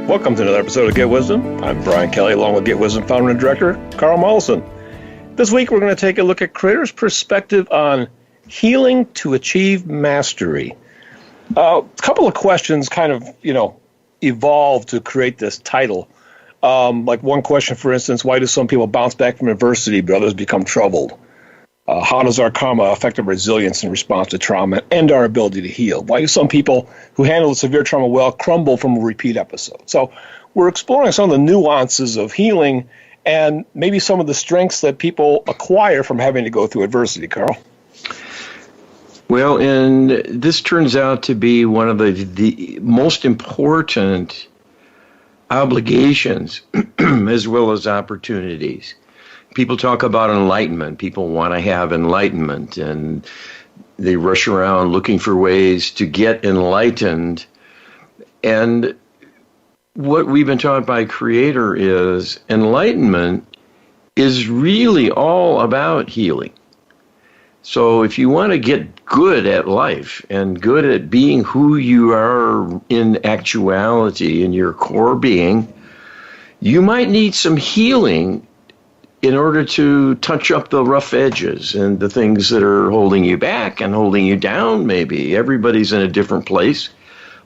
Welcome to another episode of Get Wisdom. I'm Brian Kelly, along with Get Wisdom founder and director, Carl Mollison. This week, we're going to take a look at Creator's perspective on healing to achieve mastery. A couple of questions kind of, evolved to create this title. Like one question, for instance, why do some people bounce back from adversity, but others become troubled? How does our karma affect our resilience in response to trauma and our ability to heal? Why do some people who handle severe trauma well crumble from a repeat episode? So we're exploring some of the nuances of healing and maybe some of the strengths that people acquire from having to go through adversity, Carl. Well, and this turns out to be one of the most important obligations as well as opportunities. People talk about enlightenment. People want to have enlightenment, and they rush around looking for ways to get enlightened. And what we've been taught by Creator is enlightenment is really all about healing. So if you want to get good at life and good at being who you are in actuality, in your core being, you might need some healing in order to touch up the rough edges and the things that are holding you back and holding you down, maybe. Everybody's in a different place.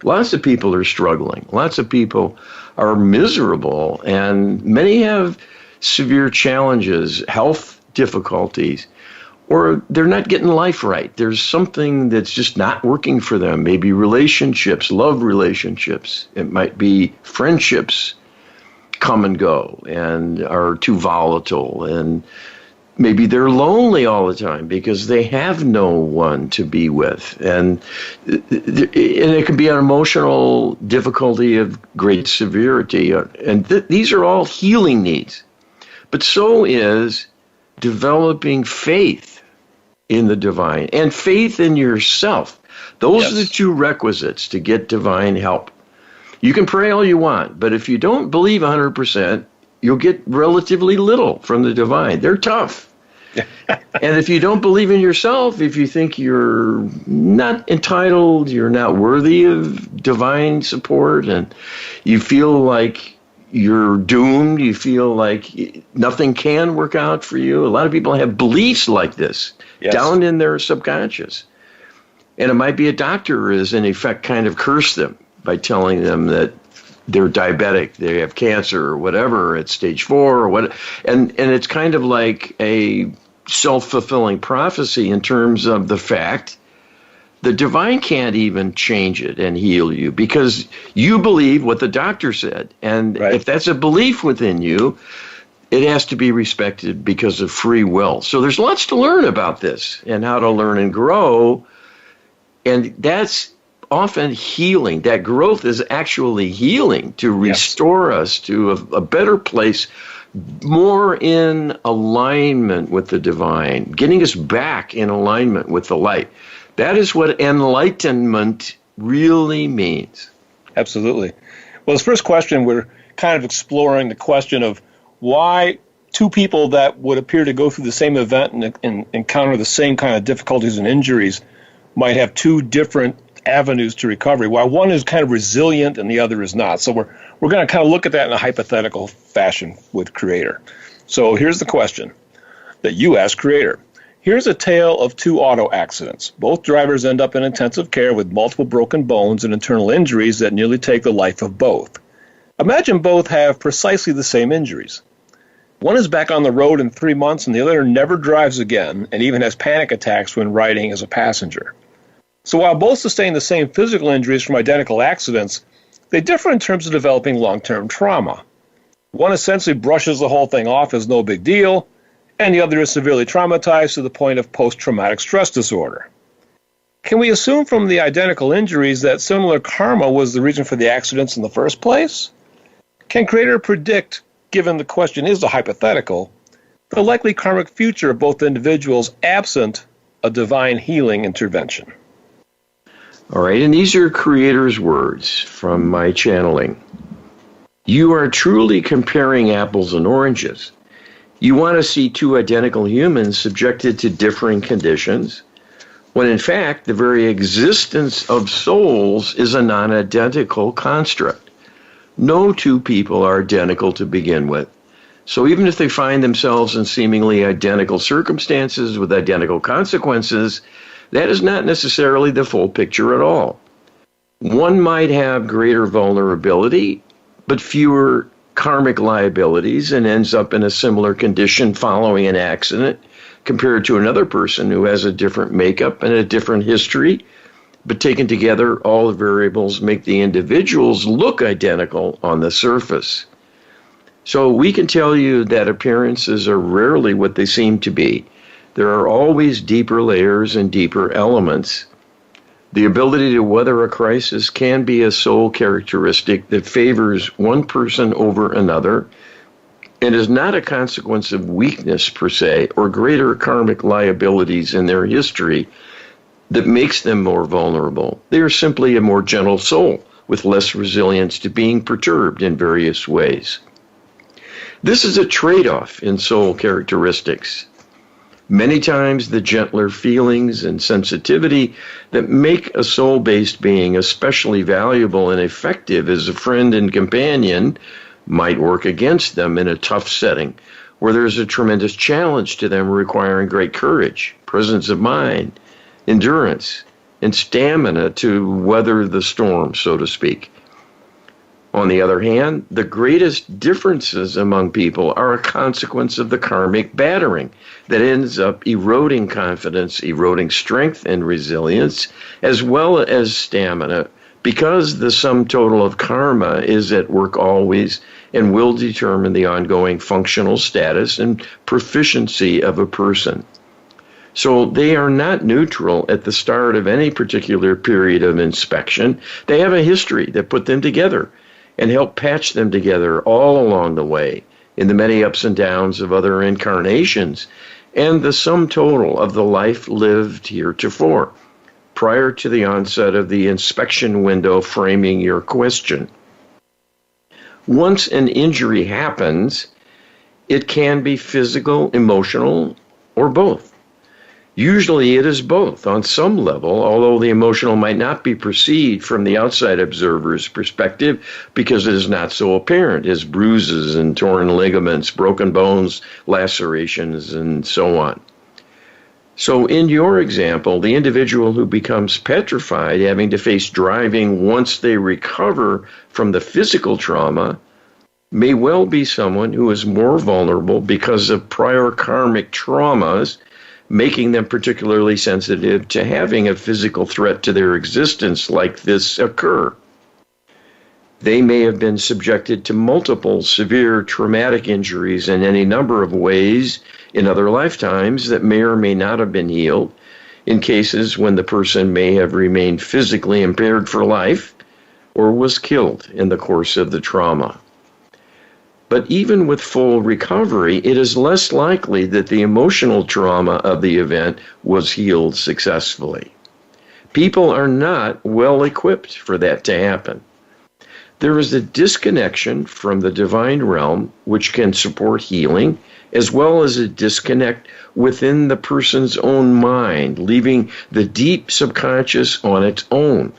Lots of people are struggling. Lots of people are miserable, and many have severe challenges, health difficulties, or they're not getting life right. There's something that's just not working for them. Maybe relationships, love relationships. It might be friendships come and go and are too volatile, and maybe they're lonely all the time because they have no one to be with, and it can be an emotional difficulty of great severity, and these are all healing needs. But so is developing faith in the divine and faith in yourself. Those are the two requisites to get divine help. You can pray all you want, but if you don't believe 100%, you'll get relatively little from the divine. They're tough. And if you don't believe in yourself, if you think you're not entitled, you're not worthy of divine support, and you feel like you're doomed, you feel like nothing can work out for you. A lot of people have beliefs like this down in their subconscious. And it might be a doctor who is, in effect, kind of cursed them by telling them that they're diabetic, they have cancer or whatever at stage 4 or what, and it's kind of like a self-fulfilling prophecy in terms of the fact the divine can't even change it and heal you because you believe what the doctor said. And if that's a belief within you, it has to be respected because of free will. So there's lots to learn about this and how to learn and grow. And that's often healing. That growth is actually healing to restore us to a better place, more in alignment with the divine, getting us back in alignment with the light. That is what enlightenment really means. Absolutely. Well, this first question, we're kind of exploring the question of why two people that would appear to go through the same event and encounter the same kind of difficulties and injuries might have two different avenues to recovery, while one is kind of resilient and the other is not. So we're going to kind of look at that in a hypothetical fashion with Creator. So here's the question that you ask Creator. Here's a tale of two auto accidents. Both drivers end up in intensive care with multiple broken bones and internal injuries that nearly take the life of both. Imagine both have precisely the same injuries. One is back on the road in 3 months and the other never drives again and even has panic attacks when riding as a passenger. So while both sustain the same physical injuries from identical accidents, they differ in terms of developing long-term trauma. One essentially brushes the whole thing off as no big deal, and the other is severely traumatized to the point of post-traumatic stress disorder. Can we assume from the identical injuries that similar karma was the reason for the accidents in the first place? Can Creator predict, given the question is a hypothetical, the likely karmic future of both individuals absent a divine healing intervention? All right, and these are Creator's words from my channeling. You are truly comparing apples and oranges. You want to see two identical humans subjected to differing conditions, when in fact the very existence of souls is a non-identical construct. No two people are identical to begin with. So even if they find themselves in seemingly identical circumstances with identical consequences, that is not necessarily the full picture at all. One might have greater vulnerability, but fewer karmic liabilities and ends up in a similar condition following an accident compared to another person who has a different makeup and a different history. But taken together, all the variables make the individuals look identical on the surface. So we can tell you that appearances are rarely what they seem to be. There are always deeper layers and deeper elements. The ability to weather a crisis can be a soul characteristic that favors one person over another and is not a consequence of weakness per se or greater karmic liabilities in their history that makes them more vulnerable. They are simply a more gentle soul with less resilience to being perturbed in various ways. This is a trade-off in soul characteristics. Many times the gentler feelings and sensitivity that make a soul-based being especially valuable and effective as a friend and companion might work against them in a tough setting where there's a tremendous challenge to them requiring great courage, presence of mind, endurance, and stamina to weather the storm, so to speak. On the other hand, the greatest differences among people are a consequence of the karmic battering that ends up eroding confidence, eroding strength and resilience, as well as stamina, because the sum total of karma is at work always and will determine the ongoing functional status and proficiency of a person. So they are not neutral at the start of any particular period of inspection. They have a history that put them together and help patch them together all along the way in the many ups and downs of other incarnations and the sum total of the life lived heretofore, prior to the onset of the inspection window framing your question. Once an injury happens, it can be physical, emotional, or both. Usually it is both on some level, although the emotional might not be perceived from the outside observer's perspective because it is not so apparent as bruises and torn ligaments, broken bones, lacerations, and so on. So in your example, the individual who becomes petrified, having to face driving once they recover from the physical trauma, may well be someone who is more vulnerable because of prior karmic traumas, making them particularly sensitive to having a physical threat to their existence like this occur. They may have been subjected to multiple severe traumatic injuries in any number of ways in other lifetimes that may or may not have been healed, in cases when the person may have remained physically impaired for life or was killed in the course of the trauma. But even with full recovery, it is less likely that the emotional trauma of the event was healed successfully. People are not well equipped for that to happen. There is a disconnection from the divine realm, which can support healing, as well as a disconnect within the person's own mind, leaving the deep subconscious on its own.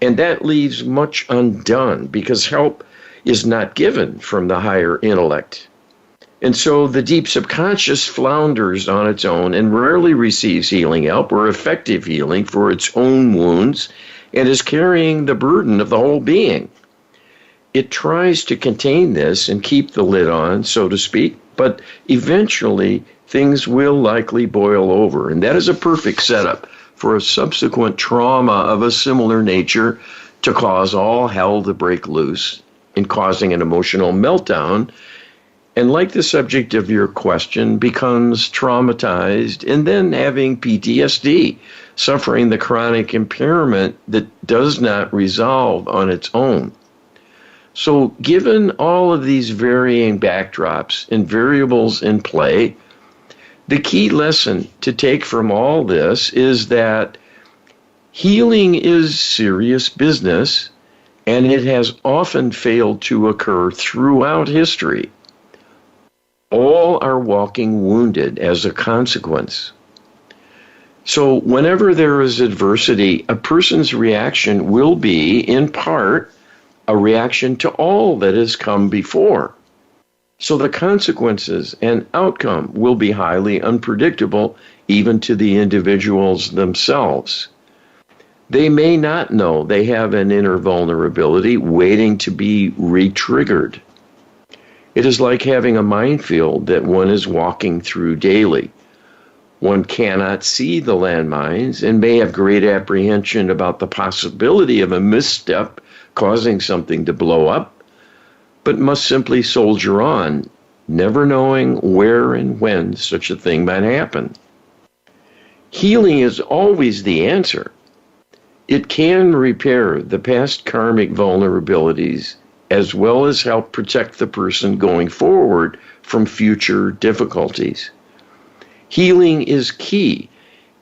And that leaves much undone because help is not given from the higher intellect. And so the deep subconscious flounders on its own and rarely receives healing help or effective healing for its own wounds and is carrying the burden of the whole being. It tries to contain this and keep the lid on, so to speak, but eventually things will likely boil over. And that is a perfect setup for a subsequent trauma of a similar nature to cause all hell to break loose in causing an emotional meltdown, and like the subject of your question, becomes traumatized and then having PTSD, suffering the chronic impairment that does not resolve on its own. So given all of these varying backdrops and variables in play, the key lesson to take from all this is that healing is serious business, and it has often failed to occur throughout history. All are walking wounded as a consequence. So whenever there is adversity, a person's reaction will be, in part, a reaction to all that has come before. So the consequences and outcome will be highly unpredictable, even to the individuals themselves. They may not know they have an inner vulnerability waiting to be re-triggered. It is like having a minefield that one is walking through daily. One cannot see the landmines and may have great apprehension about the possibility of a misstep causing something to blow up, but must simply soldier on, never knowing where and when such a thing might happen. Healing is always the answer. It can repair the past karmic vulnerabilities as well as help protect the person going forward from future difficulties. Healing is key,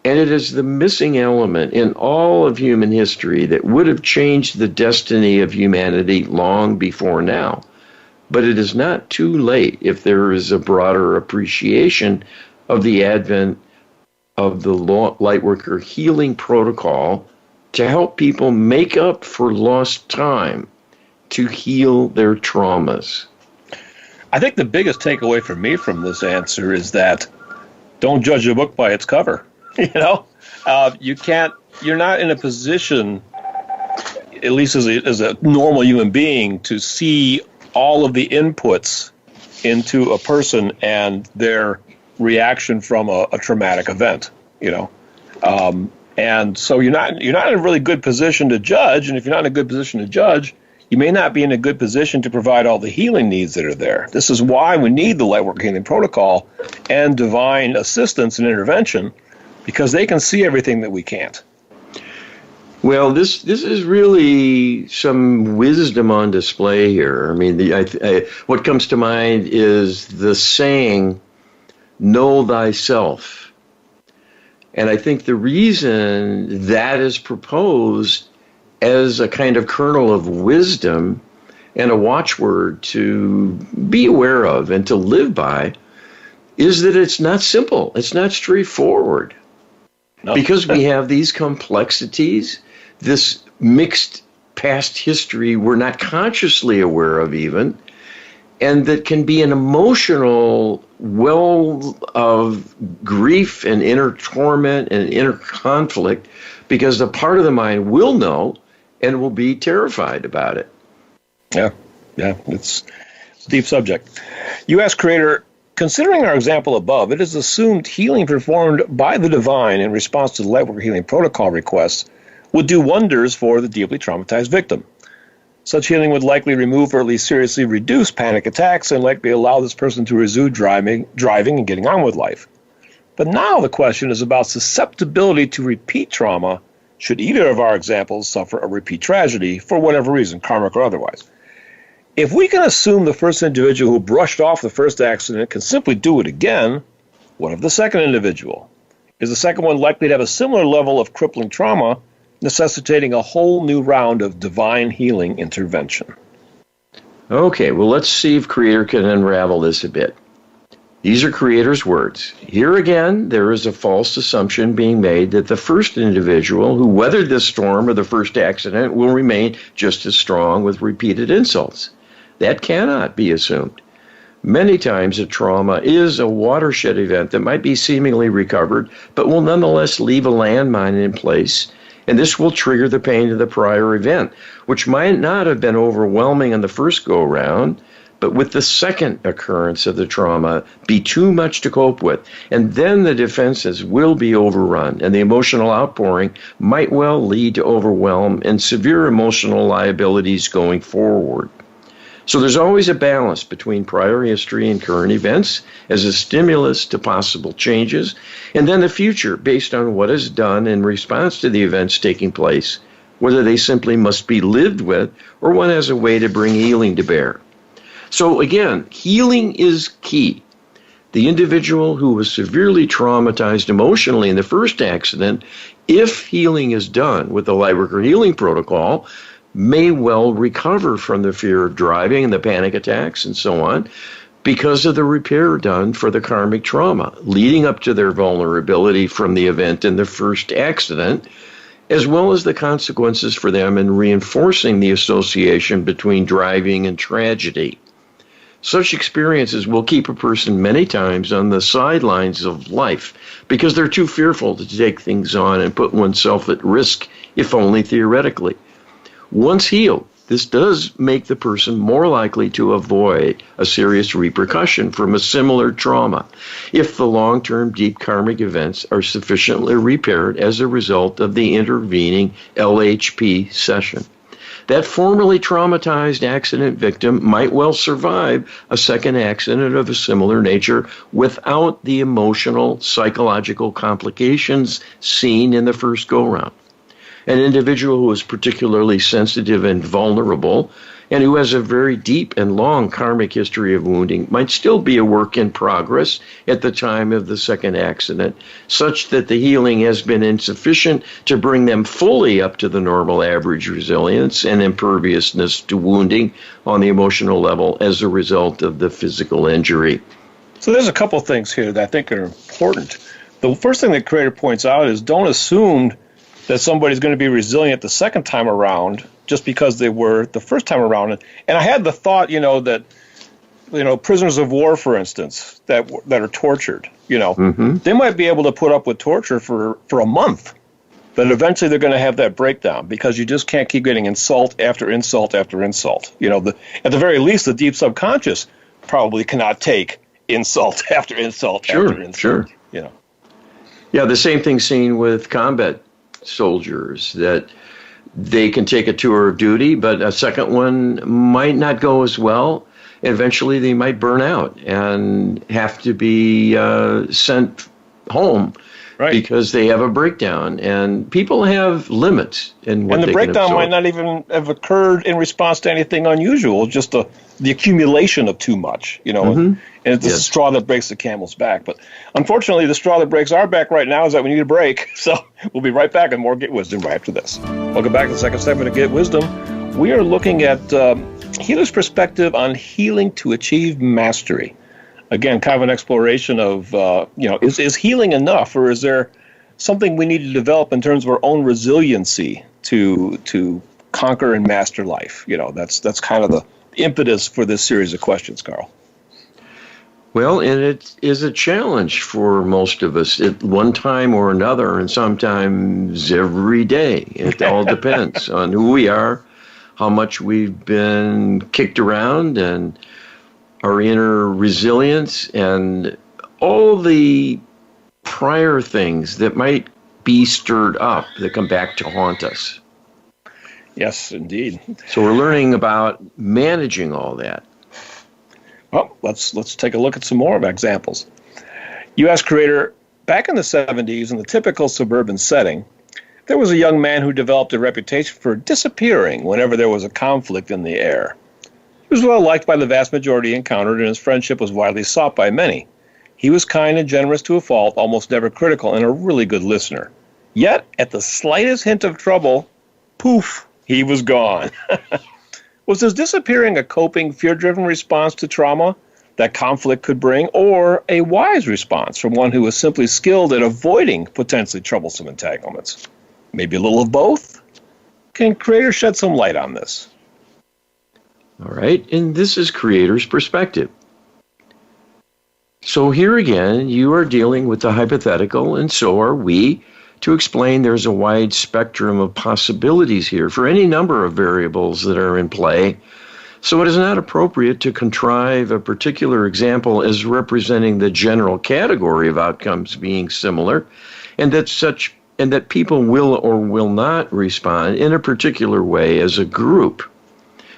and it is the missing element in all of human history that would have changed the destiny of humanity long before now. But it is not too late if there is a broader appreciation of the advent of the Lightworker Healing Protocol to help people make up for lost time to heal their traumas. I think the biggest takeaway for me from this answer is that don't judge a book by its cover. You're not in a position, at least as a normal human being, to see all of the inputs into a person and their reaction from a traumatic event, and so you're not in a really good position to judge. And if you're not in a good position to judge, you may not be in a good position to provide all the healing needs that are there. This is why we need the Lightworker Healing Protocol and divine assistance and intervention, because they can see everything that we can't. Well, this is really some wisdom on display here. I mean, what comes to mind is the saying, "Know thyself." And I think the reason that is proposed as a kind of kernel of wisdom and a watchword to be aware of and to live by is that it's not simple. It's not straightforward. No. Because we have these complexities, this mixed past history we're not consciously aware of even, and that can be an emotional well of grief and inner torment and inner conflict, because the part of the mind will know and will be terrified about it. Yeah, it's a deep subject. You ask, Creator, considering our example above, it is assumed healing performed by the divine in response to the Lightworker Healing Protocol requests would do wonders for the deeply traumatized victim. Such healing would likely remove or at least seriously reduce panic attacks and likely allow this person to resume driving and getting on with life. But now the question is about susceptibility to repeat trauma should either of our examples suffer a repeat tragedy for whatever reason, karmic or otherwise. If we can assume the first individual who brushed off the first accident can simply do it again, what of the second individual? Is the second one likely to have a similar level of crippling trauma, necessitating a whole new round of divine healing intervention? Okay, well, let's see if Creator can unravel this a bit. These are Creator's words. Here again, there is a false assumption being made that the first individual who weathered this storm or the first accident will remain just as strong with repeated insults. That cannot be assumed. Many times a trauma is a watershed event that might be seemingly recovered, but will nonetheless leave a landmine in place, and this will trigger the pain of the prior event, which might not have been overwhelming on the first go-round, but with the second occurrence of the trauma be too much to cope with, and then the defenses will be overrun, and the emotional outpouring might well lead to overwhelm and severe emotional liabilities going forward. So there's always a balance between prior history and current events as a stimulus to possible changes, and then the future based on what is done in response to the events taking place, whether they simply must be lived with or one has a way to bring healing to bear. So again, healing is key. The individual who was severely traumatized emotionally in the first accident, if healing is done with the Lightworker Healing Protocol, may well recover from the fear of driving and the panic attacks and so on because of the repair done for the karmic trauma leading up to their vulnerability from the event in the first accident, as well as the consequences for them in reinforcing the association between driving and tragedy. Such experiences will keep a person many times on the sidelines of life because they're too fearful to take things on and put oneself at risk, if only theoretically. Once healed, this does make the person more likely to avoid a serious repercussion from a similar trauma if the long-term deep karmic events are sufficiently repaired as a result of the intervening LHP session. That formerly traumatized accident victim might well survive a second accident of a similar nature without the emotional, psychological complications seen in the first go-round. An individual who is particularly sensitive and vulnerable and who has a very deep and long karmic history of wounding might still be a work in progress at the time of the second accident, such that the healing has been insufficient to bring them fully up to the normal average resilience and imperviousness to wounding on the emotional level as a result of the physical injury. So there's a couple things here that I think are important. The first thing the creator points out is don't assume that somebody's going to be resilient the second time around just because they were the first time around. And I had the thought, that, prisoners of war, for instance, that are tortured, they might be able to put up with torture for a month, but eventually they're going to have that breakdown because you just can't keep getting insult after insult after insult. At the very least, the deep subconscious probably cannot take insult after insult after insult. Sure. Yeah, the same thing seen with combat soldiers, that they can take a tour of duty, but a second one might not go as well. Eventually, they might burn out and have to be sent home because they have a breakdown. And people have limits in what they can absorb. And the breakdown might not even have occurred in response to anything unusual, just the accumulation of too much, and it's the straw that breaks the camel's back. But unfortunately, the straw that breaks our back right now is that we need a break. So we'll be right back with more Get Wisdom right after this. Welcome back to the second segment of Get Wisdom. We are looking at healer's perspective on healing to achieve mastery. Again, kind of an exploration of, is healing enough, or is there something we need to develop in terms of our own resiliency to conquer and master life? That's kind of the impetus for this series of questions, Carl. Well, and it is a challenge for most of us at one time or another, and sometimes every day. It all depends on who we are, how much we've been kicked around, and our inner resilience, and all the prior things that might be stirred up that come back to haunt us. Yes, indeed. So we're learning about managing all that. Well, let's take a look at some more examples. U.S. creator, back in the 70s, in the typical suburban setting, there was a young man who developed a reputation for disappearing whenever there was a conflict in the air. He was well liked by the vast majority he encountered, and his friendship was widely sought by many. He was kind and generous to a fault, almost never critical, and a really good listener. Yet, at the slightest hint of trouble, poof, he was gone. Was his disappearing a coping, fear-driven response to trauma that conflict could bring, or a wise response from one who was simply skilled at avoiding potentially troublesome entanglements? Maybe a little of both? Can Creator shed some light on this? All right, and this is Creator's perspective. So here again, you are dealing with the hypothetical, and so are we, to explain there's a wide spectrum of possibilities here for any number of variables that are in play. So it is not appropriate to contrive a particular example as representing the general category of outcomes being similar, and that people will or will not respond in a particular way as a group.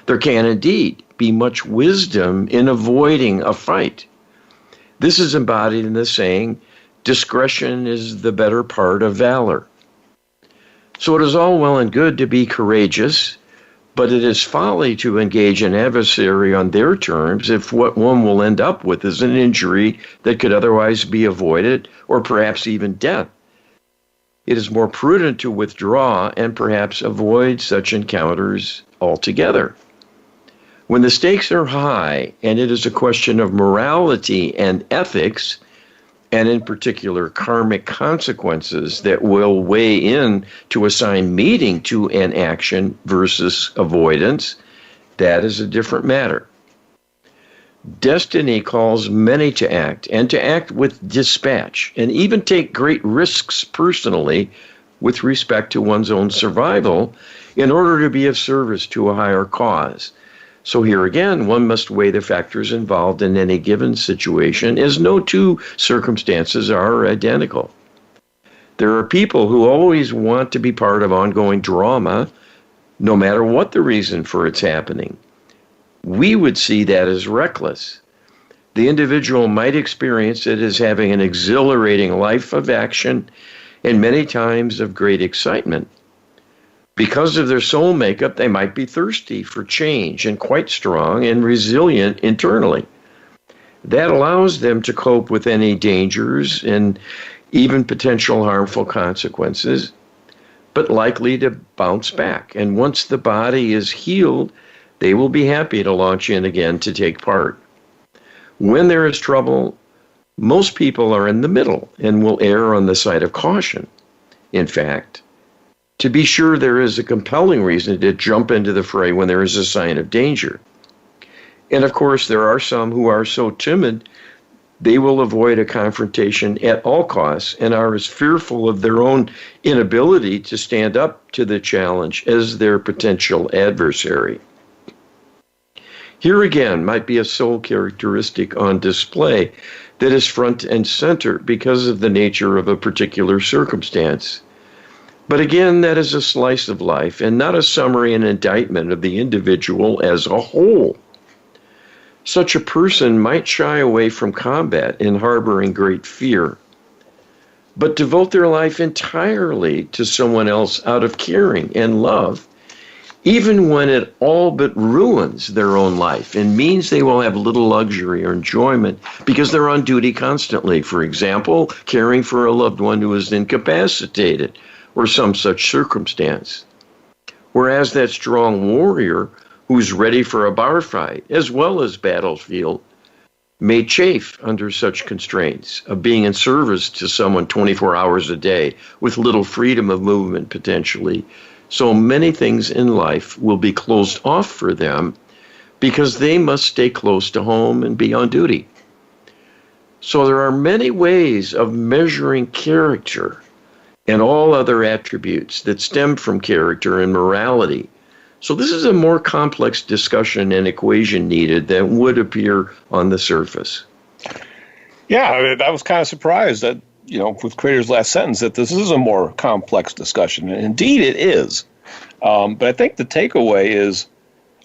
There can indeed be much wisdom in avoiding a fight. This is embodied in the saying, discretion is the better part of valor. So it is all well and good to be courageous, but it is folly to engage an adversary on their terms if what one will end up with is an injury that could otherwise be avoided, or perhaps even death. It is more prudent to withdraw and perhaps avoid such encounters altogether. When the stakes are high and it is a question of morality and ethics, and in particular karmic consequences that will weigh in to assign meaning to an action versus avoidance, that is a different matter. Destiny calls many to act, and to act with dispatch, and even take great risks personally with respect to one's own survival in order to be of service to a higher cause. So here again, one must weigh the factors involved in any given situation, as no two circumstances are identical. There are people who always want to be part of ongoing drama, no matter what the reason for its happening. We would see that as reckless. The individual might experience it as having an exhilarating life of action and many times of great excitement. Because of their soul makeup, they might be thirsty for change and quite strong and resilient internally. That allows them to cope with any dangers and even potential harmful consequences, but likely to bounce back. And once the body is healed, they will be happy to launch in again to take part. When there is trouble, most people are in the middle and will err on the side of caution. In fact, to be sure, there is a compelling reason to jump into the fray when there is a sign of danger. And of course, there are some who are so timid, they will avoid a confrontation at all costs and are as fearful of their own inability to stand up to the challenge as their potential adversary. Here again might be a soul characteristic on display that is front and center because of the nature of a particular circumstance. But again, that is a slice of life and not a summary and indictment of the individual as a whole. Such a person might shy away from combat in harboring great fear, but devote their life entirely to someone else out of caring and love, even when it all but ruins their own life and means they will have little luxury or enjoyment because they're on duty constantly. For example, caring for a loved one who is incapacitated or some such circumstance. Whereas that strong warrior who's ready for a bar fight as well as battlefield may chafe under such constraints of being in service to someone 24 hours a day with little freedom of movement potentially. So many things in life will be closed off for them because they must stay close to home and be on duty. So there are many ways of measuring character and all other attributes that stem from character and morality. So this is a more complex discussion and equation needed than would appear on the surface. Yeah, I was kind of surprised that, with Crater's last sentence, that this is a more complex discussion. And indeed it is. But I think the takeaway is,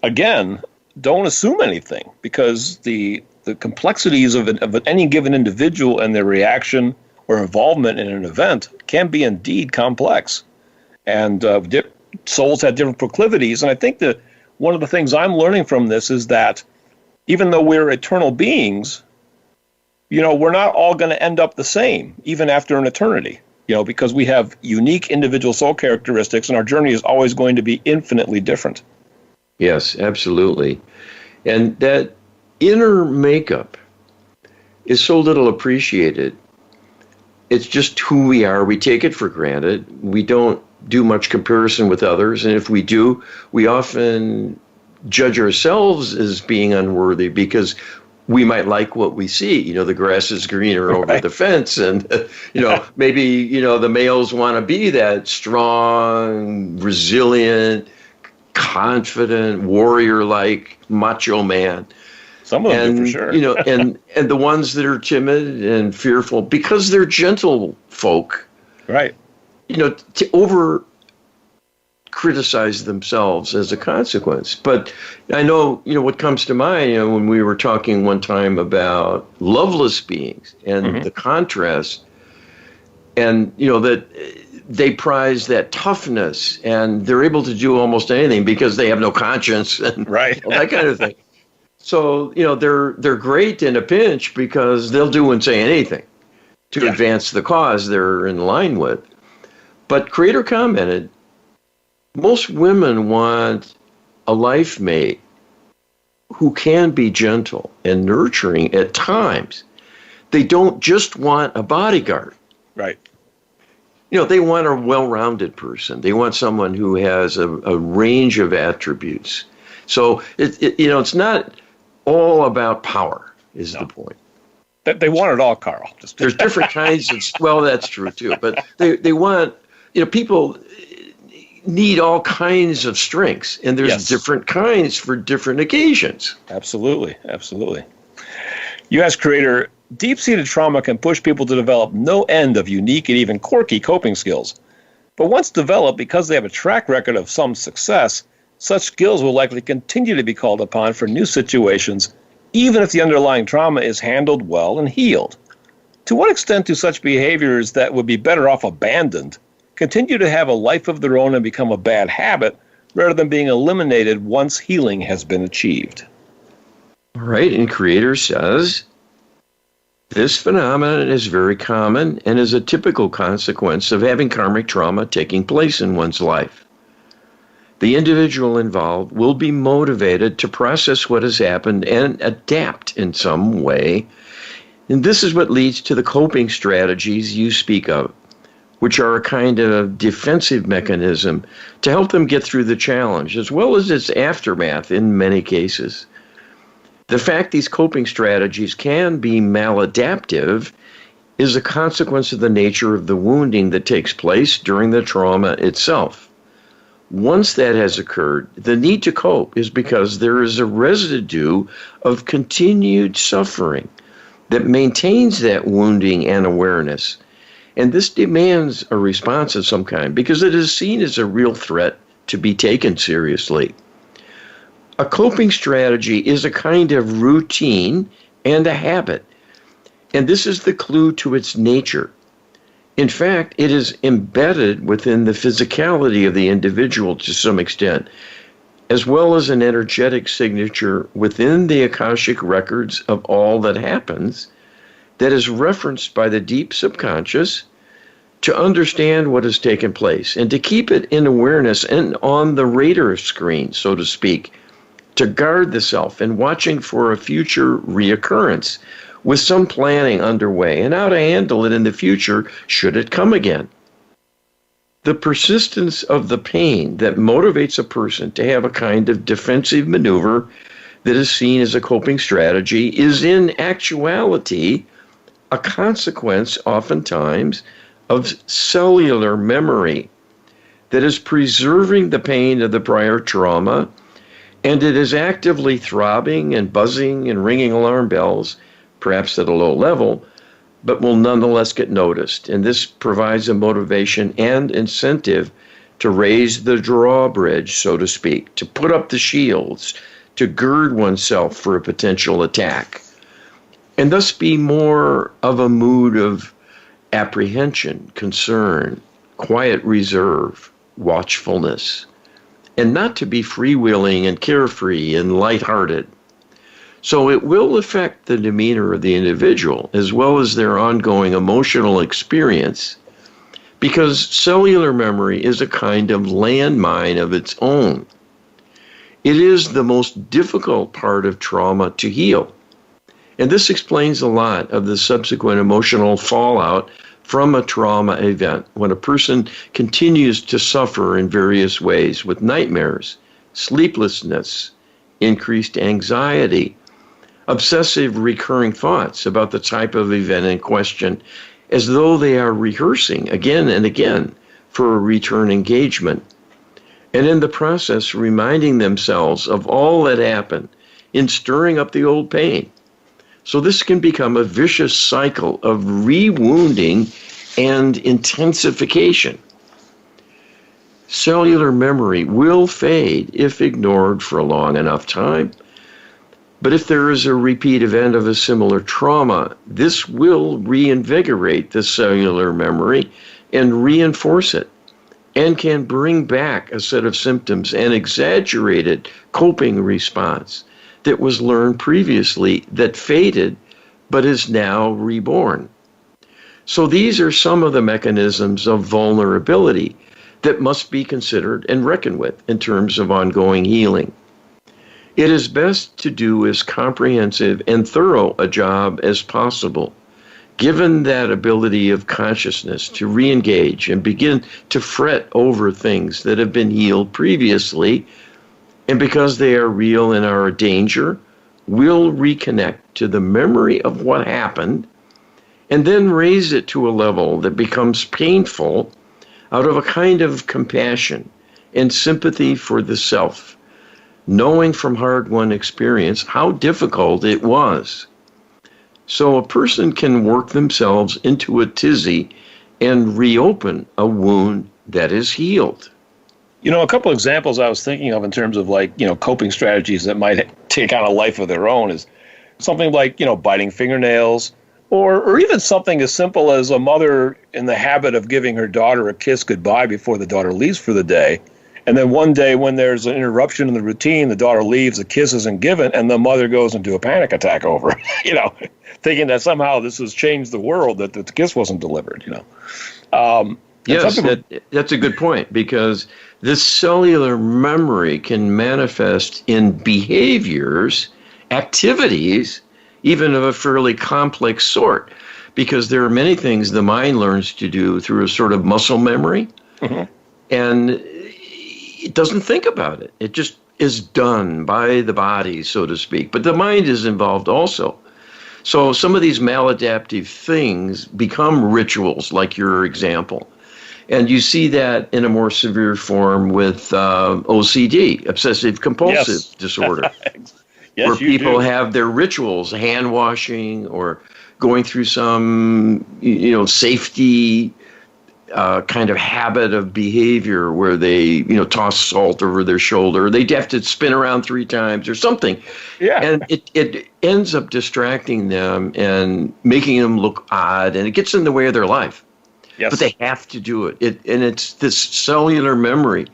again, don't assume anything, because the complexities of any given individual and their reaction or involvement in an event can be indeed complex. And souls have different proclivities. And I think that one of the things I'm learning from this is that even though we're eternal beings, we're not all going to end up the same, even after an eternity, because we have unique individual soul characteristics, and our journey is always going to be infinitely different. Yes, absolutely. And that inner makeup is so little appreciated. It's just who we are. We take it for granted. We don't do much comparison with others. And if we do, we often judge ourselves as being unworthy because we might like what we see. The grass is greener over the fence. And, maybe, the males want to be that strong, resilient, confident, warrior-like macho man. Some of them do, for sure. and the ones that are timid and fearful, because they're gentle folk, right? To over criticize themselves as a consequence. But I know, what comes to mind, when we were talking one time about loveless beings and the contrast, and, that they prize that toughness and they're able to do almost anything because they have no conscience and right. that kind of thing. So, they're great in a pinch because they'll do and say anything to advance the cause they're in line with. But Crater commented, most women want a life mate who can be gentle and nurturing at times. They don't just want a bodyguard. Right. They want a well-rounded person. They want someone who has a range of attributes. So it's not all about power is the point. They want it all, Carl. There's different kinds of, well, that's true too, but they want, people need all kinds of strengths, and there's different kinds for different occasions. Absolutely. You ask creator, deep-seated trauma can push people to develop no end of unique and even quirky coping skills. But once developed, because they have a track record of some success, such skills will likely continue to be called upon for new situations, even if the underlying trauma is handled well and healed. To what extent do such behaviors that would be better off abandoned continue to have a life of their own and become a bad habit, rather than being eliminated once healing has been achieved? All right, and creator says, this phenomenon is very common and is a typical consequence of having karmic trauma taking place in one's life. The individual involved will be motivated to process what has happened and adapt in some way. And this is what leads to the coping strategies you speak of, which are a kind of defensive mechanism to help them get through the challenge, as well as its aftermath in many cases. The fact these coping strategies can be maladaptive is a consequence of the nature of the wounding that takes place during the trauma itself. Once that has occurred, the need to cope is because there is a residue of continued suffering that maintains that wounding and awareness. And this demands a response of some kind because it is seen as a real threat to be taken seriously. A coping strategy is a kind of routine and a habit, and this is the clue to its nature. In fact, it is embedded within the physicality of the individual to some extent, as well as an energetic signature within the Akashic records of all that happens that is referenced by the deep subconscious to understand what has taken place and to keep it in awareness and on the radar screen, so to speak, to guard the self and watching for a future reoccurrence with some planning underway and how to handle it in the future should it come again. The persistence of the pain that motivates a person to have a kind of defensive maneuver that is seen as a coping strategy is in actuality a consequence oftentimes of cellular memory that is preserving the pain of the prior trauma, and it is actively throbbing and buzzing and ringing alarm bells, perhaps at a low level, but will nonetheless get noticed. And this provides a motivation and incentive to raise the drawbridge, so to speak, to put up the shields, to gird oneself for a potential attack, and thus be more of a mood of apprehension, concern, quiet reserve, watchfulness, and not to be freewheeling and carefree and lighthearted. So it will affect the demeanor of the individual as well as their ongoing emotional experience, because cellular memory is a kind of landmine of its own. It is the most difficult part of trauma to heal. And this explains a lot of the subsequent emotional fallout from a trauma event when a person continues to suffer in various ways with nightmares, sleeplessness, increased anxiety, obsessive recurring thoughts about the type of event in question, as though they are rehearsing again and again for a return engagement, and in the process reminding themselves of all that happened in stirring up the old pain. So this can become a vicious cycle of re-wounding and intensification. Cellular memory will fade if ignored for a long enough time. But if there is a repeat event of a similar trauma, this will reinvigorate the cellular memory and reinforce it, and can bring back a set of symptoms and exaggerated coping response that was learned previously that faded but is now reborn. So these are some of the mechanisms of vulnerability that must be considered and reckoned with in terms of ongoing healing. It is best to do as comprehensive and thorough a job as possible given that ability of consciousness to re-engage and begin to fret over things that have been healed previously, and because they are real and are a danger, we'll reconnect to the memory of what happened and then raise it to a level that becomes painful out of a kind of compassion and sympathy for the self, knowing from hard-won experience how difficult it was. So a person can work themselves into a tizzy and reopen a wound that is healed. A couple examples I was thinking of in terms of coping strategies that might take on a life of their own is something like, biting fingernails, or even something as simple as a mother in the habit of giving her daughter a kiss goodbye before the daughter leaves for the day. And then one day when there's an interruption in the routine, the daughter leaves, the kiss isn't given, and the mother goes into a panic attack over it, thinking that somehow this has changed the world, that the kiss wasn't delivered, Yes, that's a good point, because this cellular memory can manifest in behaviors, activities, even of a fairly complex sort, because there are many things the mind learns to do through a sort of muscle memory, and it doesn't think about it. It just is done by the body, so to speak. But the mind is involved also. So some of these maladaptive things become rituals, like your example. And you see that in a more severe form with OCD, obsessive compulsive disorder, where people have their rituals, hand washing or going through some, safety kind of habit of behavior where they, toss salt over their shoulder. They have to spin around 3 times or something. Yeah. And it ends up distracting them and making them look odd, and it gets in the way of their life. Yes. But they have to do it. And it's this cellular memory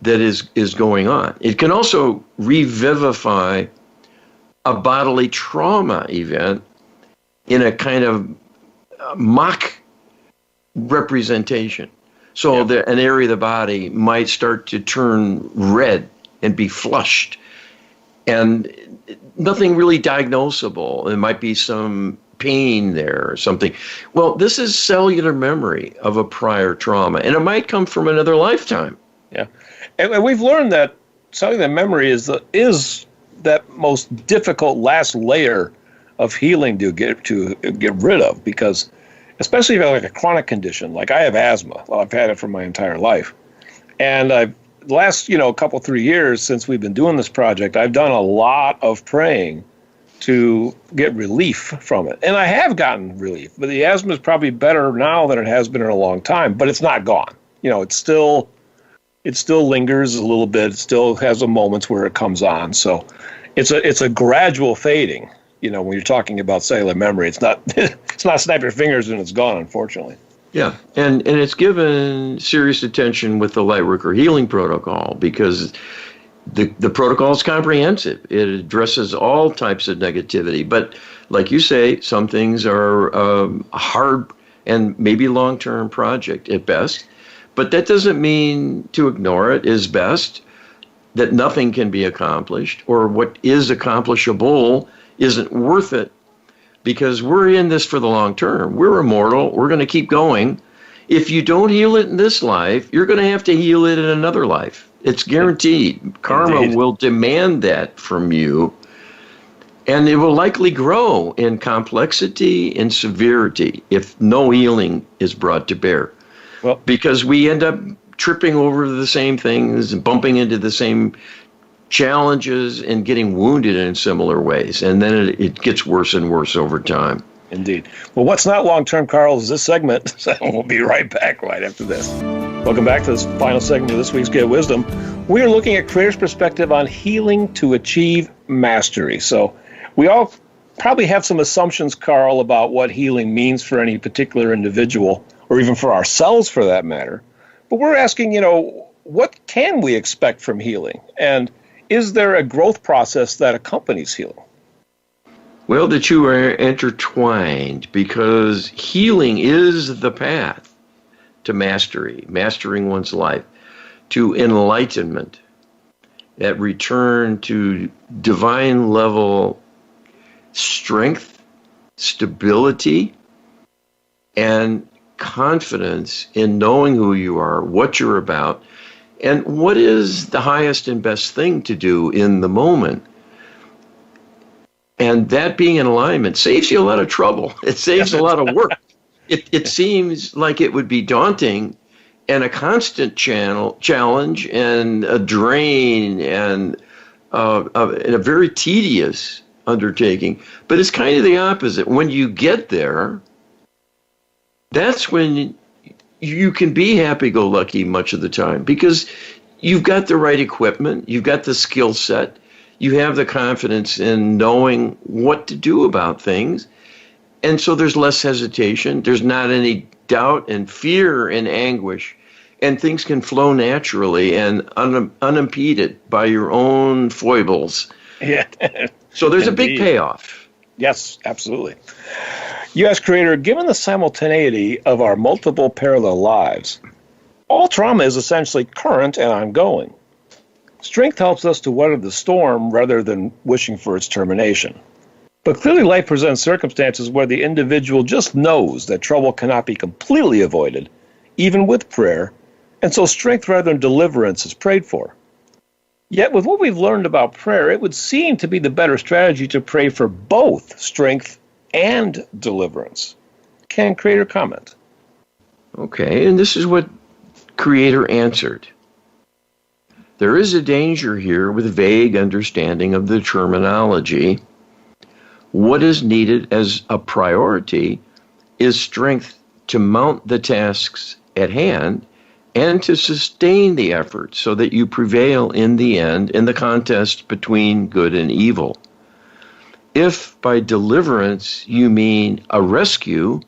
that is going on. It can also revivify a bodily trauma event in a kind of mock representation. So an area of the body might start to turn red and be flushed, and nothing really diagnosable. There might be some pain there or something. Well, this is cellular memory of a prior trauma, and it might come from another lifetime. Yeah, and we've learned that cellular memory is that most difficult last layer of healing to get rid of, because especially if you have like a chronic condition, like I have asthma. Well, I've had it for my entire life, and the last couple 3 years since we've been doing this project, I've done a lot of praying to get relief from it. And I have gotten relief, but the asthma is probably better now than it has been in a long time, but it's not gone. It still lingers a little bit. It still has a moments where it comes on. So it's a gradual fading. When you're talking about cellular memory, it's not snap your fingers and it's gone, unfortunately. Yeah, and it's given serious attention with the Lightworker Healing Protocol, because the protocol is comprehensive. It addresses all types of negativity. But like you say, some things are a hard and maybe long-term project at best. But that doesn't mean to ignore it is best, that nothing can be accomplished, or what is accomplishable isn't worth it, because we're in this for the long term. We're immortal. We're going to keep going. If you don't heal it in this life, you're going to have to heal it in another life. It's guaranteed. Karma will demand that from you, and it will likely grow in complexity and severity if no healing is brought to bear. Well, because we end up tripping over the same things and bumping into the same challenges and getting wounded in similar ways. And then it gets worse and worse over time. Indeed. Well, what's not long-term, Carl, is this segment. So we'll be right back right after this. Welcome back to this final segment of this week's Get Wisdom. We are looking at Creator's perspective on healing to achieve mastery. So we all probably have some assumptions, Carl, about what healing means for any particular individual, or even for ourselves for that matter. But we're asking, what can we expect from healing? And is there a growth process that accompanies healing? Well, the two are intertwined, because healing is the path to mastery, mastering one's life, to enlightenment, that return to divine level strength, stability, and confidence in knowing who you are, what you're about, and what is the highest and best thing to do in the moment. And that being in alignment saves you a lot of trouble. It saves a lot of work. It seems like it would be daunting and a constant challenge and a drain and a very tedious undertaking. But it's kind of the opposite. When you get there, that's when you can be happy-go-lucky much of the time, because you've got the right equipment, you've got the skill set, you have the confidence in knowing what to do about things, and so there's less hesitation, there's not any doubt and fear and anguish, and things can flow naturally and unimpeded by your own foibles. Yeah. So there's Indeed. a big payoff. Yes, absolutely. U.S. Creator, given the simultaneity of our multiple parallel lives, all trauma is essentially current and ongoing. Strength helps us to weather the storm rather than wishing for its termination. But clearly life presents circumstances where the individual just knows that trouble cannot be completely avoided, even with prayer, and so strength rather than deliverance is prayed for. Yet with what we've learned about prayer, it would seem to be the better strategy to pray for both strength and deliverance. Can Creator comment? Okay, and this is what Creator answered. There is a danger here with vague understanding of the terminology. What is needed as a priority is strength to mount the tasks at hand and to sustain the effort so that you prevail in the end in the contest between good and evil. If by deliverance you mean a rescue,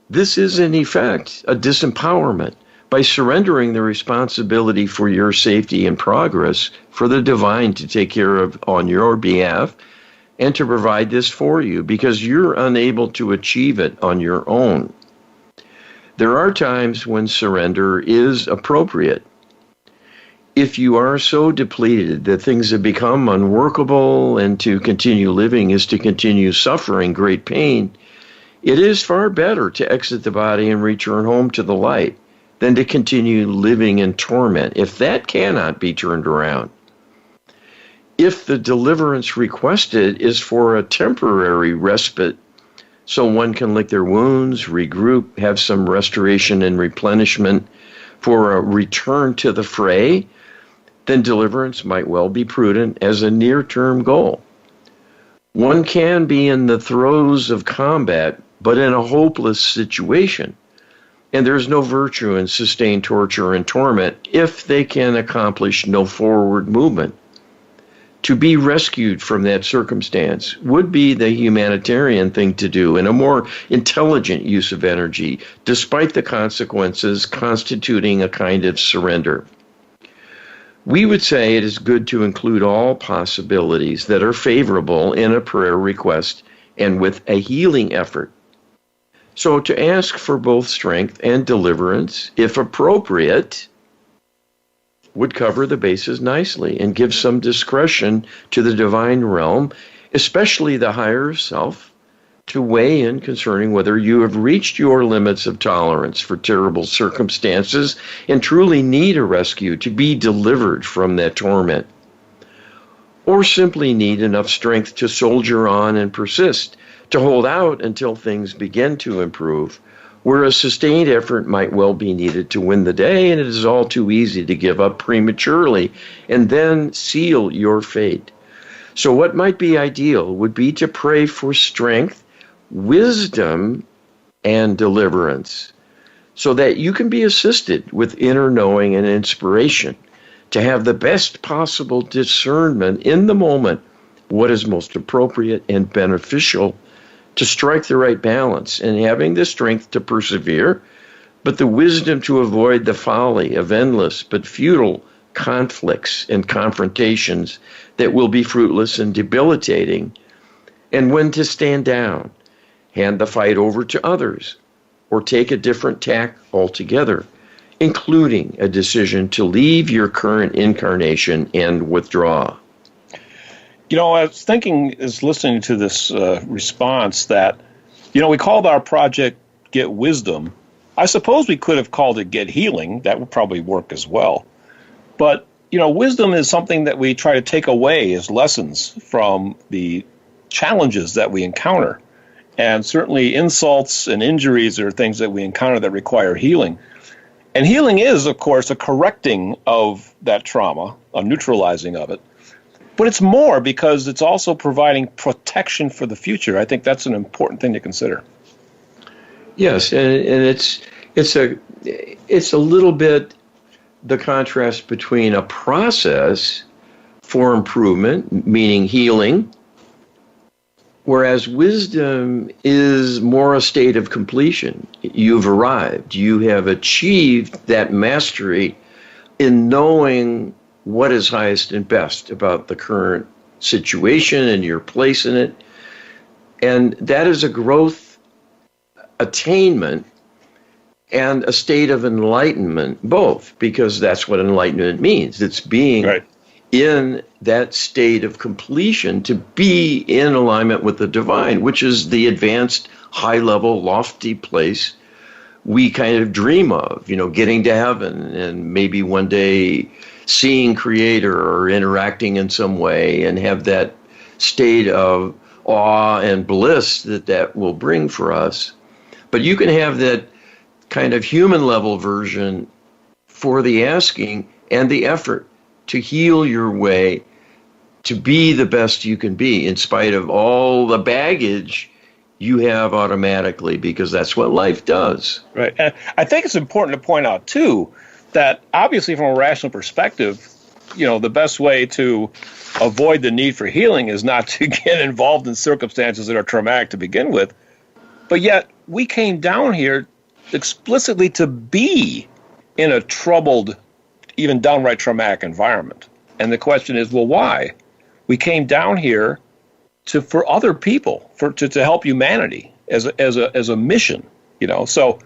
this is in effect a disempowerment by surrendering the responsibility for your safety and progress for the divine to take care of on your behalf and to provide this for you because you're unable to achieve it on your own. There are times when surrender is appropriate. If you are so depleted that things have become unworkable and to continue living is to continue suffering great pain, it is far better to exit the body and return home to the light than to continue living in torment if that cannot be turned around. If the deliverance requested is for a temporary respite so one can lick their wounds, regroup, have some restoration and replenishment for a return to the fray, then deliverance might well be prudent as a near-term goal. One can be in the throes of combat, but in a hopeless situation, and there is no virtue in sustained torture and torment if they can accomplish no forward movement. To be rescued from that circumstance would be the humanitarian thing to do and a more intelligent use of energy, despite the consequences constituting a kind of surrender. We would say it is good to include all possibilities that are favorable in a prayer request and with a healing effort. So to ask for both strength and deliverance, if appropriate, would cover the bases nicely and give some discretion to the divine realm, especially the higher self, to weigh in concerning whether you have reached your limits of tolerance for terrible circumstances and truly need a rescue to be delivered from that torment, or simply need enough strength to soldier on and persist, to hold out until things begin to improve, where a sustained effort might well be needed to win the day, and it is all too easy to give up prematurely and then seal your fate. So what might be ideal would be to pray for strength, wisdom, and deliverance, so that you can be assisted with inner knowing and inspiration to have the best possible discernment in the moment, what is most appropriate and beneficial, to strike the right balance, and having the strength to persevere, but the wisdom to avoid the folly of endless but futile conflicts and confrontations that will be fruitless and debilitating, and when to stand down, hand the fight over to others, or take a different tack altogether, including a decision to leave your current incarnation and withdraw. You know, I was thinking, as listening to this response, that, we called our project get wisdom. I suppose we could have called it get healing. That would probably work as well. But, wisdom is something that we try to take away as lessons from the challenges that we encounter. And certainly insults and injuries are things that we encounter that require healing. And healing is, of course, a correcting of that trauma, a neutralizing of it. But it's more because it's also providing protection for the future. I think that's an important thing to consider. Yes, and it's a little bit the contrast between a process for improvement, meaning healing, whereas wisdom is more a state of completion. You've arrived. You have achieved that mastery in knowing what is highest and best about the current situation and your place in it. And that is a growth attainment and a state of enlightenment, both, because that's what enlightenment means. It's being right in that state of completion, to be in alignment with the divine, which is the advanced, high-level, lofty place we kind of dream of, getting to heaven and maybe one day seeing Creator or interacting in some way, and have that state of awe and bliss that will bring for us. But you can have that kind of human-level version for the asking and the effort to heal your way to be the best you can be in spite of all the baggage you have automatically, because that's what life does. Right. And I think it's important to point out, too, that obviously from a rational perspective, the best way to avoid the need for healing is not to get involved in circumstances that are traumatic to begin with. But yet we came down here explicitly to be in a troubled, even downright traumatic environment. And the question is, well, why? We came down here for other people, to help humanity as a mission, So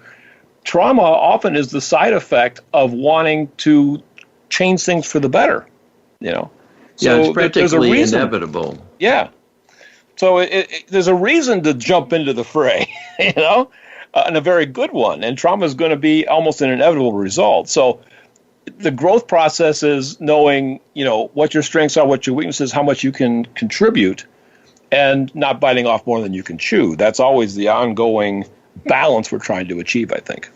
trauma often is the side effect of wanting to change things for the better, So it's practically inevitable. Yeah. So there's a reason to jump into the fray, and a very good one. And trauma is going to be almost an inevitable result. So the growth process is knowing, what your strengths are, what your weaknesses, how much you can contribute, and not biting off more than you can chew. That's always the ongoing balance we're trying to achieve, I think.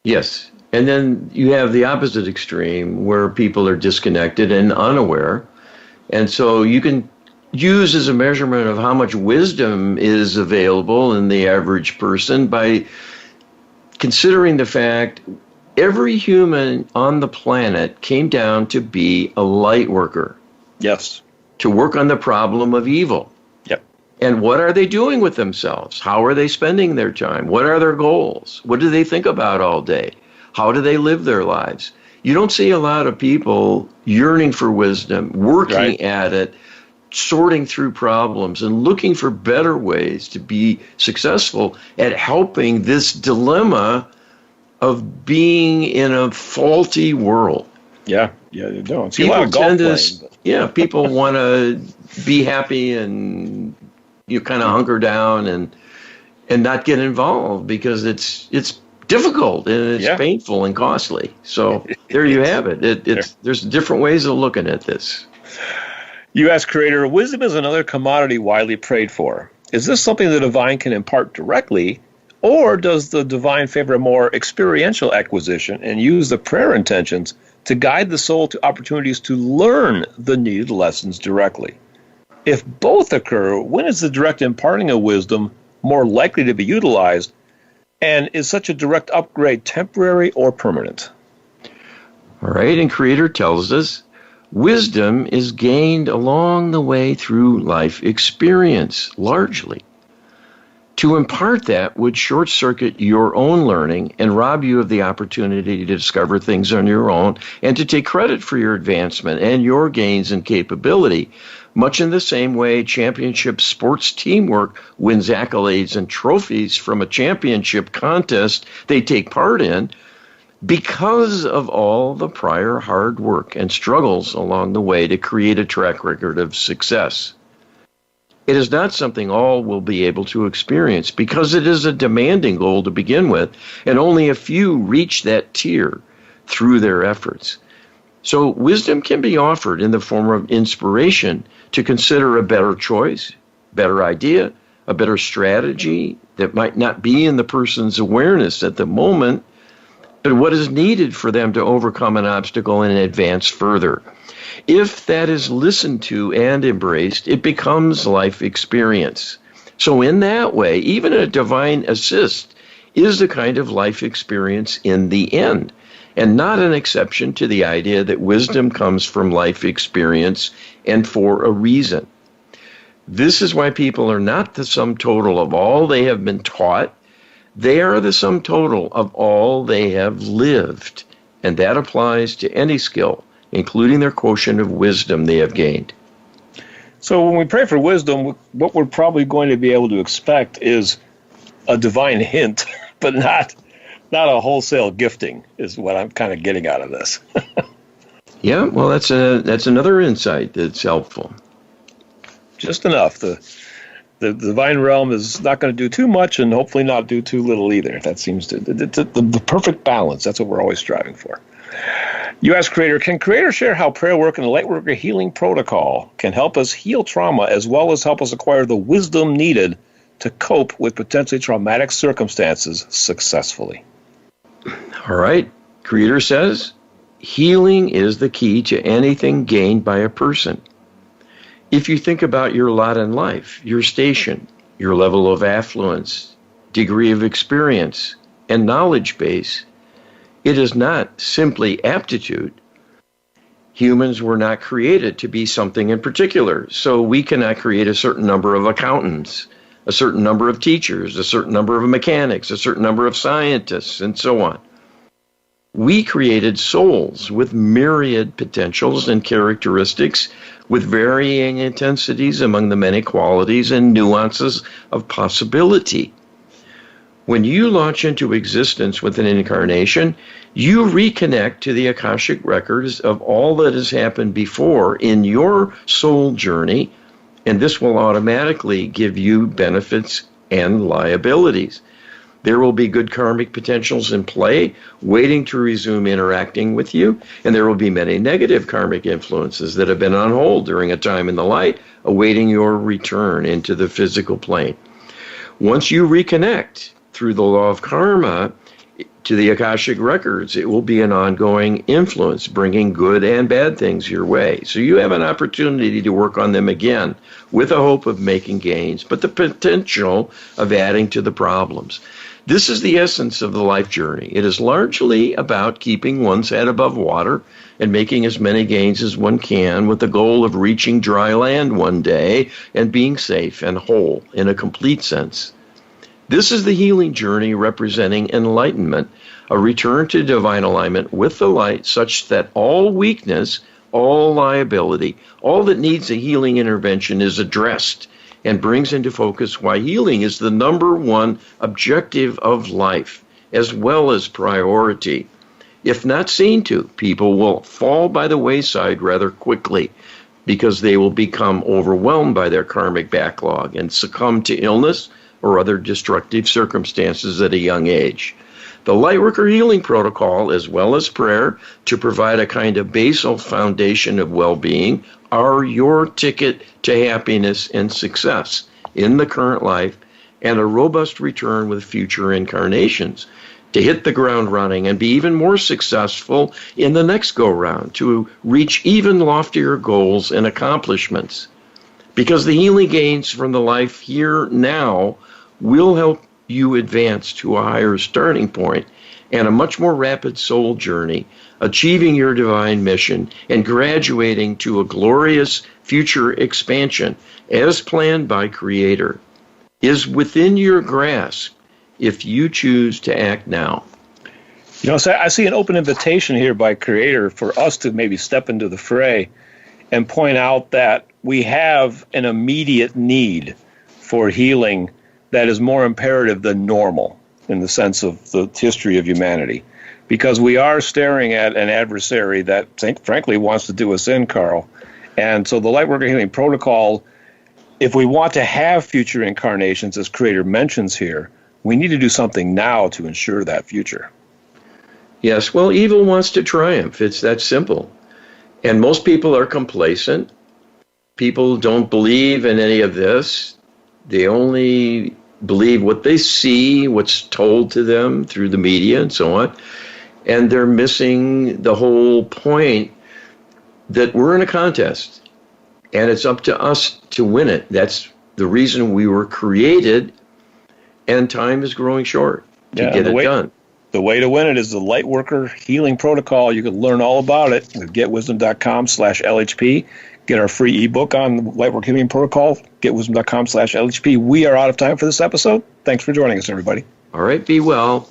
Yes. And then you have the opposite extreme where people are disconnected and unaware. And so you can use as a measurement of how much wisdom is available in the average person by considering the fact every human on the planet came down to be a light worker. Yes. To work on the problem of evil. Yep. And what are they doing with themselves? How are they spending their time? What are their goals? What do they think about all day? How do they live their lives? You don't see a lot of people yearning for wisdom, working at it, sorting through problems and looking for better ways to be successful at helping this dilemma of being in a faulty world. Yeah, you don't. People people want to be happy and you kind of hunker down and not get involved because it's difficult and it's painful and costly. So there you have it. There's different ways of looking at this. You ask Creator, wisdom is another commodity widely prayed for. Is this something the divine can impart directly, or does the divine favor a more experiential acquisition and use the prayer intentions to guide the soul to opportunities to learn the needed lessons directly? If both occur, when is the direct imparting of wisdom more likely to be utilized, and is such a direct upgrade temporary or permanent? All right, and Creator tells us, wisdom is gained along the way through life experience, largely. To impart that would short-circuit your own learning and rob you of the opportunity to discover things on your own and to take credit for your advancement and your gains and capability, much in the same way championship sports teamwork wins accolades and trophies from a championship contest they take part in, because of all the prior hard work and struggles along the way to create a track record of success. It is not something all will be able to experience because it is a demanding goal to begin with, and only a few reach that tier through their efforts. So wisdom can be offered in the form of inspiration to consider a better choice, better idea, a better strategy that might not be in the person's awareness at the moment, but what is needed for them to overcome an obstacle and advance further. If that is listened to and embraced, it becomes life experience. So in that way, even a divine assist is a kind of life experience in the end, and not an exception to the idea that wisdom comes from life experience and for a reason. This is why people are not the sum total of all they have been taught. They are the sum total of all they have lived, and that applies to any skill, including their quotient of wisdom they have gained. So when we pray for wisdom, what we're probably going to be able to expect is a divine hint, but not a wholesale gifting, is what I'm kind of getting out of this. Yeah, well, that's another insight that's helpful. Just enough. The divine realm is not going to do too much and hopefully not do too little either. That seems to the perfect balance. That's what we're always striving for. You ask Creator, can Creator share how prayer work and the Lightworker healing protocol can help us heal trauma as well as help us acquire the wisdom needed to cope with potentially traumatic circumstances successfully? All right. Creator says, healing is the key to anything gained by a person. If you think about your lot in life, your station, your level of affluence, degree of experience, and knowledge base, it is not simply aptitude. Humans were not created to be something in particular, so we cannot create a certain number of accountants, a certain number of teachers, a certain number of mechanics, a certain number of scientists, and so on. We created souls with myriad potentials and characteristics, with varying intensities among the many qualities and nuances of possibility. When you launch into existence with an incarnation, you reconnect to the Akashic records of all that has happened before in your soul journey, and this will automatically give you benefits and liabilities. There will be good karmic potentials in play, waiting to resume interacting with you, and there will be many negative karmic influences that have been on hold during a time in the light, awaiting your return into the physical plane. Once you reconnect through the law of karma to the Akashic records, it will be an ongoing influence, bringing good and bad things your way. So you have an opportunity to work on them again with the hope of making gains, but the potential of adding to the problems. This is the essence of the life journey. It is largely about keeping one's head above water and making as many gains as one can with the goal of reaching dry land one day and being safe and whole in a complete sense. This is the healing journey representing enlightenment, a return to divine alignment with the light such that all weakness, all liability, all that needs a healing intervention is addressed and brings into focus why healing is the number one objective of life, as well as priority. If not seen to, people will fall by the wayside rather quickly because they will become overwhelmed by their karmic backlog and succumb to illness or other destructive circumstances at a young age. The Lightworker Healing Protocol, as well as prayer, to provide a kind of basal foundation of well-being, are your ticket to happiness and success in the current life and a robust return with future incarnations to hit the ground running and be even more successful in the next go-round, to reach even loftier goals and accomplishments. Because the healing gains from the life here now will help you advance to a higher starting point and a much more rapid soul journey, achieving your divine mission and graduating to a glorious future expansion as planned by Creator, is within your grasp if you choose to act now. You know, so I see an open invitation here by Creator for us to maybe step into the fray and point out that we have an immediate need for healing that is more imperative than normal in the sense of the history of humanity. Because we are staring at an adversary that, frankly, wants to do us in, Carl. And so the Lightworker Healing Protocol if we want to have future incarnations, as Creator mentions here, we need to do something now to ensure that future. Yes, well, evil wants to triumph. It's that simple. And most people are complacent. People don't believe in any of this. They only believe what they see, what's told to them through the media and so on. And they're missing the whole point that we're in a contest. And it's up to us to win it. That's the reason we were created, and time is growing short to get it done. The way to win it is the Lightworker Healing Protocol. You can learn all about it at getwisdom.com/LHP. Get our free ebook on the Lightworker Healing Protocol, getwisdom.com/LHP. We are out of time for this episode. Thanks for joining us, everybody. All right, be well.